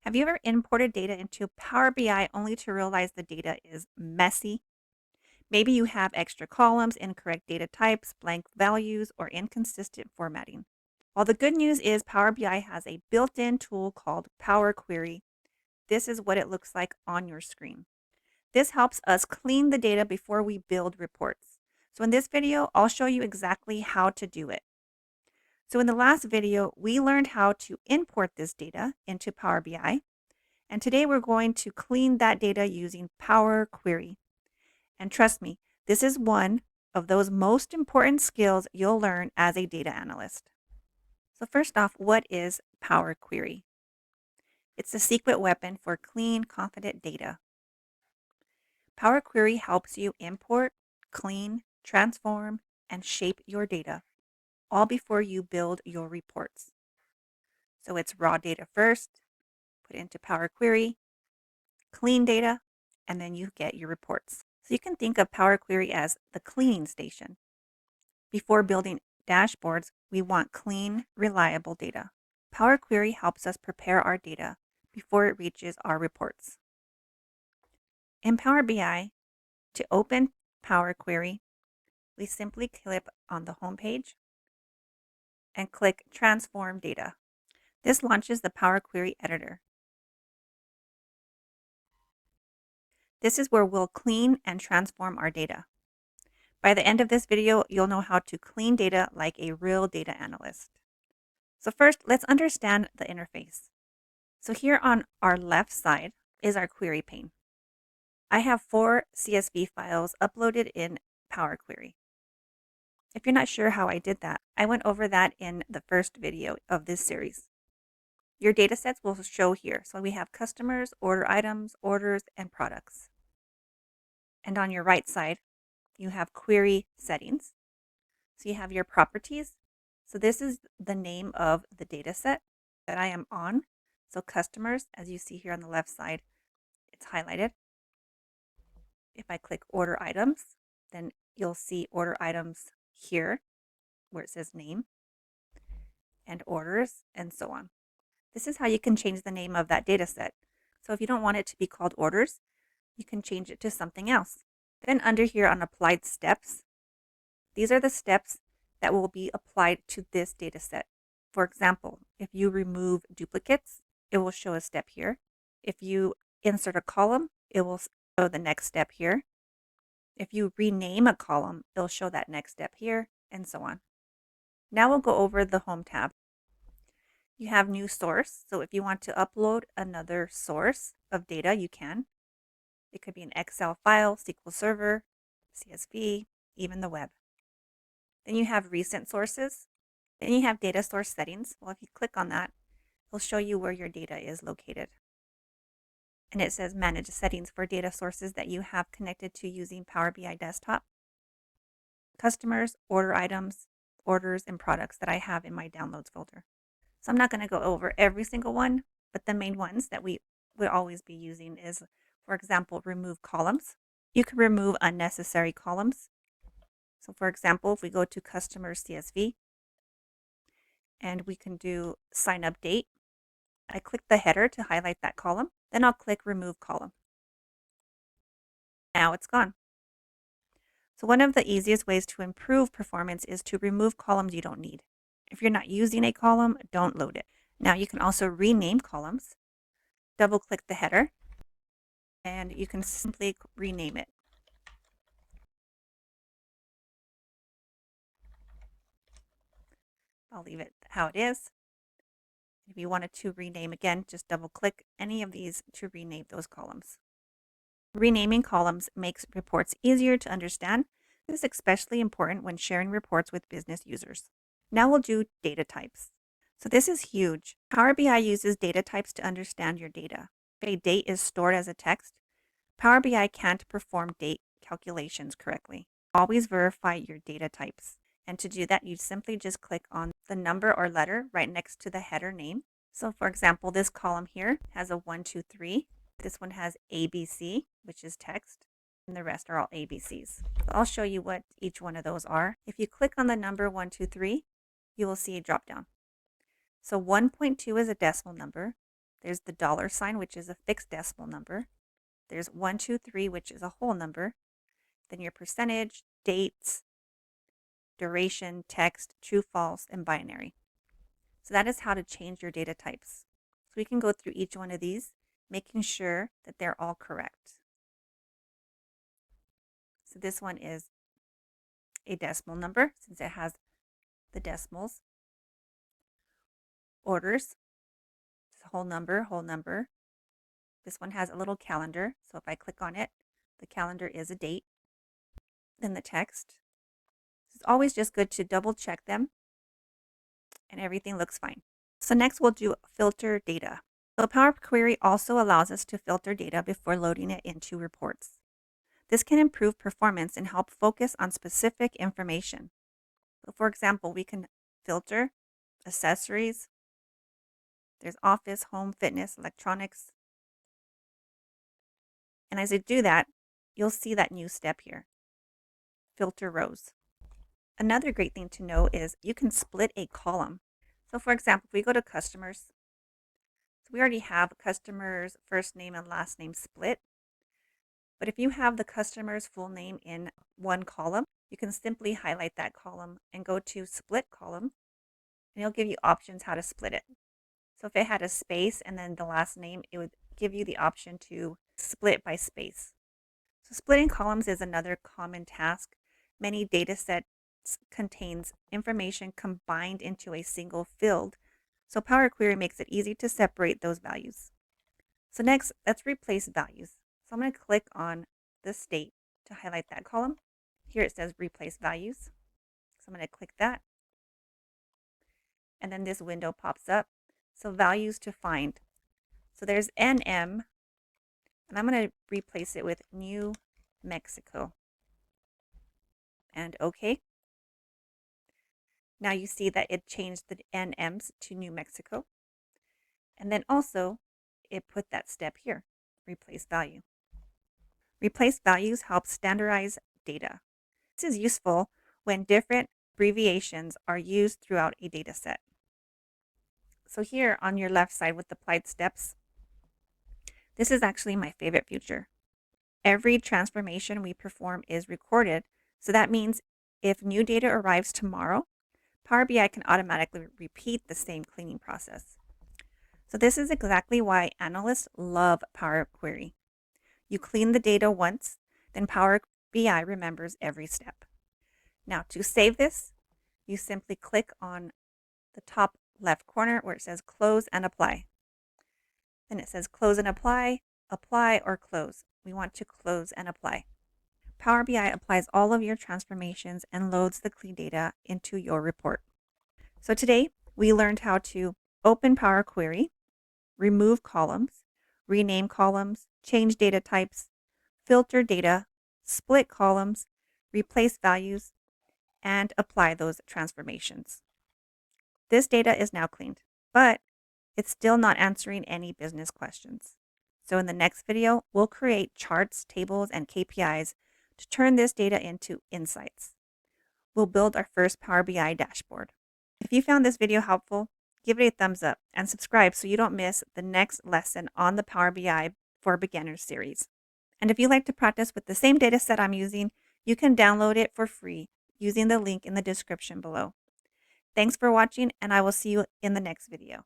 Have you ever imported data into Power BI only to realize the data is messy? Maybe you have extra columns, incorrect data types, blank values, or inconsistent formatting. Well, the good news is Power BI has a built-in tool called Power Query. This is what it looks like on your screen. This helps us clean the data before we build reports. So in this video, I'll show you exactly how to do it. So in the last video, we learned how to import this data into Power BI. And today we're going to clean that data using Power Query. And trust me, this is one of those most important skills you'll learn as a data analyst. So first off, what is Power Query? It's a secret weapon for clean, confident data. Power Query helps you import, clean, transform, and shape your data, all before you build your reports. So it's raw data first, put into Power Query, clean data, and then you get your reports. So you can think of Power Query as the cleaning station. Before building dashboards, we want clean, reliable data. Power Query helps us prepare our data before it reaches our reports. In Power BI, to open Power Query, we simply click on the home page and click Transform Data. This launches the Power Query editor. This is where we'll clean and transform our data. By the end of this video, you'll know how to clean data like a real data analyst. So first, let's understand the interface. So here on our left side is our query pane. I have 4 CSV files uploaded in Power Query. If you're not sure how I did that, I went over that in the first video of this series. Your data sets will show here. So we have customers, order items, orders, and products. And on your right side, you have query settings. So you have your properties. So this is the name of the data set that I am on. So customers, as you see here on the left side, it's highlighted. If I click order items, then you'll see order items here where it says name and orders and so on. This is how you can change the name of that data set. So if you don't want it to be called orders, you can change it to something else. Then under here on applied steps, these are the steps that will be applied to this data set. For example, if you remove duplicates, it will show a step here. If you insert a column, it will show the next step here. If you rename a column, it'll show that next step here, and so on. Now we'll go over the Home tab. You have new source. So if you want to upload another source of data, you can. It could be an Excel file, SQL Server, CSV, even the web. Then you have recent sources. Then you have data source settings. Well, if you click on that, it'll show you where your data is located. And it says manage settings for data sources that you have connected to using Power BI Desktop. Customers, order items, orders, and products that I have in my downloads folder. So I'm not going to go over every single one, but the main ones that we would always be using is, for example, remove columns. You can remove unnecessary columns. So for example, if we go to customer CSV and we can do sign up date, I click the header to highlight that column. Then I'll click remove column. Now it's gone. So one of the easiest ways to improve performance is to remove columns you don't need. If you're not using a column, don't load it. Now you can also rename columns. Double click the header and you can simply rename it. I'll leave it how it is. If you wanted to rename again, just double click any of these to rename those columns. Renaming columns makes reports easier to understand. This is especially important when sharing reports with business users. Now we'll do data types. So this is huge. Power BI uses data types to understand your data. If a date is stored as a text, Power BI can't perform date calculations correctly. Always verify your data types. And to do that, you simply just click on the number or letter right next to the header name. So for example, this column here has a 1, 2, 3. This one has ABC, which is text, and the rest are all ABCs. So I'll show you what each one of those are. If you click on the number 1, 2, 3, you will see a drop down. So 1.2 is a decimal number, There's the $sign, which is a fixed decimal number. There's 1, 2, 3, which is a whole number. Then your percentage, dates, duration, text, true, false, and binary. So that is how to change your data types. So we can go through each one of these, making sure that they're all correct. So this one is a decimal number since it has the decimals. Orders, whole number, whole number. This one has a little calendar. So if I click on it, the calendar is a date. Then the text. It's always just good to double check them and everything looks fine. So next we'll do filter data. So Power Query also allows us to filter data before loading it into reports. This can improve performance and help focus on specific information. So for example, we can filter accessories. There's office, home, fitness, electronics. And as I do that, you'll see that new step here, filter rows. Another great thing to know is you can split a column. So for example, if we go to customers, so we already have customers' first name and last name split. But if you have the customer's full name in one column, you can simply highlight that column and go to split column, and it'll give you options how to split it. So if it had a space and then the last name, it would give you the option to split by space. So splitting columns is another common task. Many data sets contains information combined into a single field. So Power Query makes it easy to separate those values. So next, let's replace values. So I'm going to click on the state to highlight that column. Here it says replace values. So I'm going to click that. And then this window pops up. So values to find. So there's NM, and I'm going to replace it with New Mexico. And OK. Now you see that it changed the NMs to New Mexico. And then also it put that step here, replace value. Replace values helps standardize data. This is useful when different abbreviations are used throughout a data set. So here on your left side with the applied steps, this is actually my favorite feature. Every transformation we perform is recorded. So that means if new data arrives tomorrow, Power BI can automatically repeat the same cleaning process. So this is exactly why analysts love Power Query. You clean the data once, then Power BI remembers every step. Now to save this, you simply click on the top left corner where it says close and apply. Then it says close and apply, apply or close. We want to close and apply. Power BI applies all of your transformations and loads the clean data into your report. So today we learned how to open Power Query, remove columns, rename columns, change data types, filter data, split columns, replace values, and apply those transformations. This data is now cleaned, but it's still not answering any business questions. So in the next video, we'll create charts, tables, and KPIs to turn this data into insights. We'll build our first Power BI dashboard. If you found this video helpful, give it a thumbs up and subscribe so you don't miss the next lesson on the Power BI for Beginners series. And if you'd like to practice with the same data set I'm using, you can download it for free using the link in the description below. Thanks for watching, and I will see you in the next video.